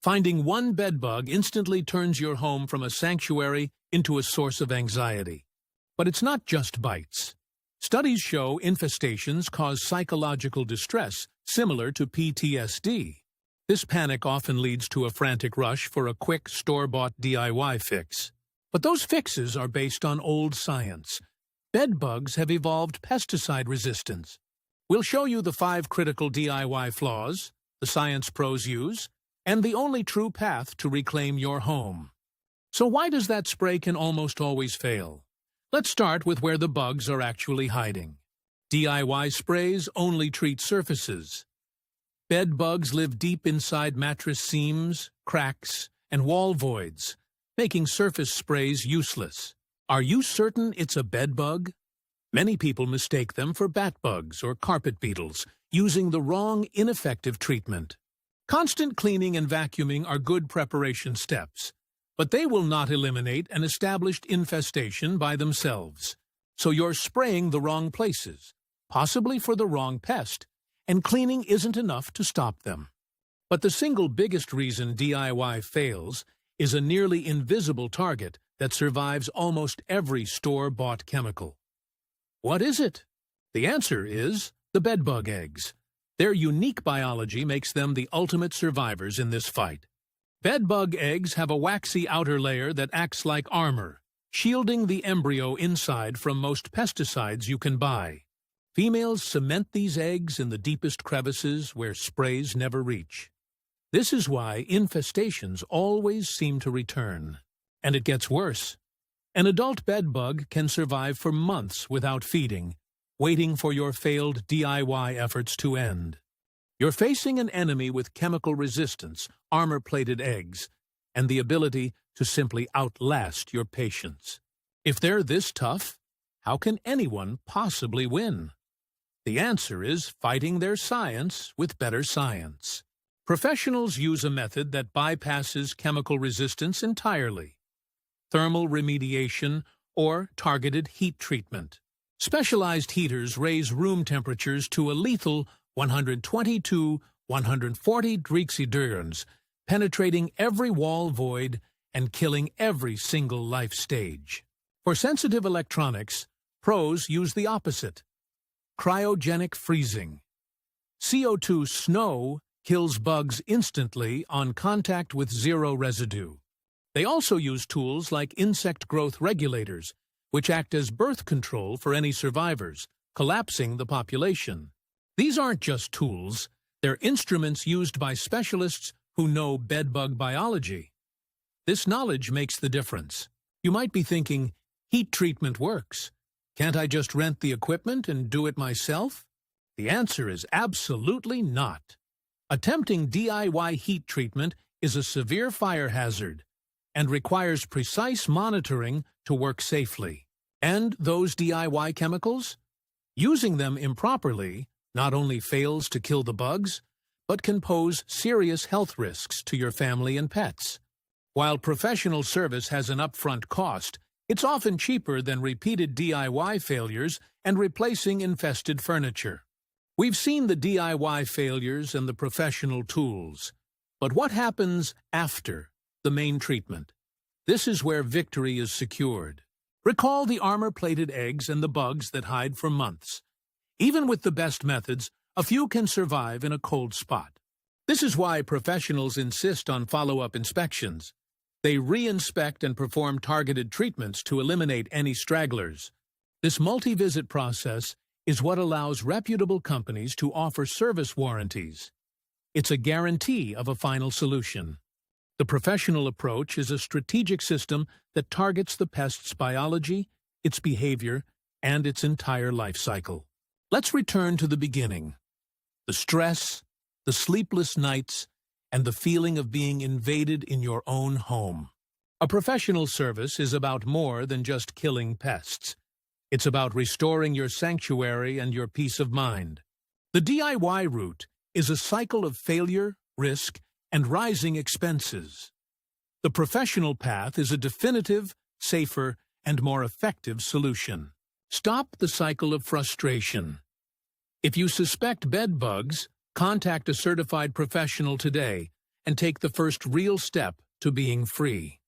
Finding one bedbug instantly turns your home from a sanctuary into a source of anxiety. But it's not just bites. Studies show infestations cause psychological distress similar to PTSD. This panic often leads to a frantic rush for a quick store-bought DIY fix. But those fixes are based on old science. Bedbugs have evolved pesticide resistance. We'll show you the 5 critical DIY flaws the science pros use, and the only true path to reclaim your home. So why does that spray can almost always fail? Let's start with where the bugs are actually hiding. DIY sprays only treat surfaces. Bed bugs live deep inside mattress seams, cracks, and wall voids, making surface sprays useless. Are you certain it's a bed bug? Many people mistake them for bat bugs or carpet beetles, using the wrong, ineffective treatment. Constant cleaning and vacuuming are good preparation steps, but they will not eliminate an established infestation by themselves. So you're spraying the wrong places, possibly for the wrong pest, and cleaning isn't enough to stop them. But the single biggest reason DIY fails is a nearly invisible target that survives almost every store-bought chemical. What is it? The answer is the bedbug eggs. Their unique biology makes them the ultimate survivors in this fight. Bedbug eggs have a waxy outer layer that acts like armor, shielding the embryo inside from most pesticides you can buy. Females cement these eggs in the deepest crevices where sprays never reach. This is why infestations always seem to return. And it gets worse. An adult bedbug can survive for months without feeding, waiting for your failed DIY efforts to end. You're facing an enemy with chemical resistance, armor-plated eggs, and the ability to simply outlast your patience. If they're this tough, how can anyone possibly win? The answer is fighting their science with better science. Professionals use a method that bypasses chemical resistance entirely: thermal remediation or targeted heat treatment. Specialized heaters raise room temperatures to a lethal 120 to 140 degrees Celsius, penetrating every wall void and killing every single life stage. For sensitive electronics, pros use the opposite: cryogenic freezing. CO2 snow kills bugs instantly on contact with zero residue. They also use tools like insect growth regulators, which act as birth control for any survivors, collapsing the population. These aren't just tools, they're instruments used by specialists who know bedbug biology. This knowledge makes the difference. You might be thinking, heat treatment works. Can't I just rent the equipment and do it myself? The answer is absolutely not. Attempting DIY heat treatment is a severe fire hazard and requires precise monitoring to work safely. And those DIY chemicals? Using them improperly not only fails to kill the bugs, but can pose serious health risks to your family and pets. While professional service has an upfront cost, it's often cheaper than repeated DIY failures and replacing infested furniture. We've seen the DIY failures and the professional tools, but what happens after the main treatment? This is where victory is secured. Recall the armor-plated eggs and the bugs that hide for months. Even with the best methods, a few can survive in a cold spot. This is why professionals insist on follow-up inspections. They re-inspect and perform targeted treatments to eliminate any stragglers. This multi-visit process is what allows reputable companies to offer service warranties. It's a guarantee of a final solution. The professional approach is a strategic system that targets the pest's biology, its behavior, and its entire life cycle. Let's return to the beginning. The stress, the sleepless nights, and the feeling of being invaded in your own home. A professional service is about more than just killing pests. It's about restoring your sanctuary and your peace of mind. The DIY route is a cycle of failure, risk, and rising expenses. The professional path is a definitive, safer, and more effective solution. Stop the cycle of frustration. If you suspect bed bugs, contact a certified professional today and take the first real step to being free.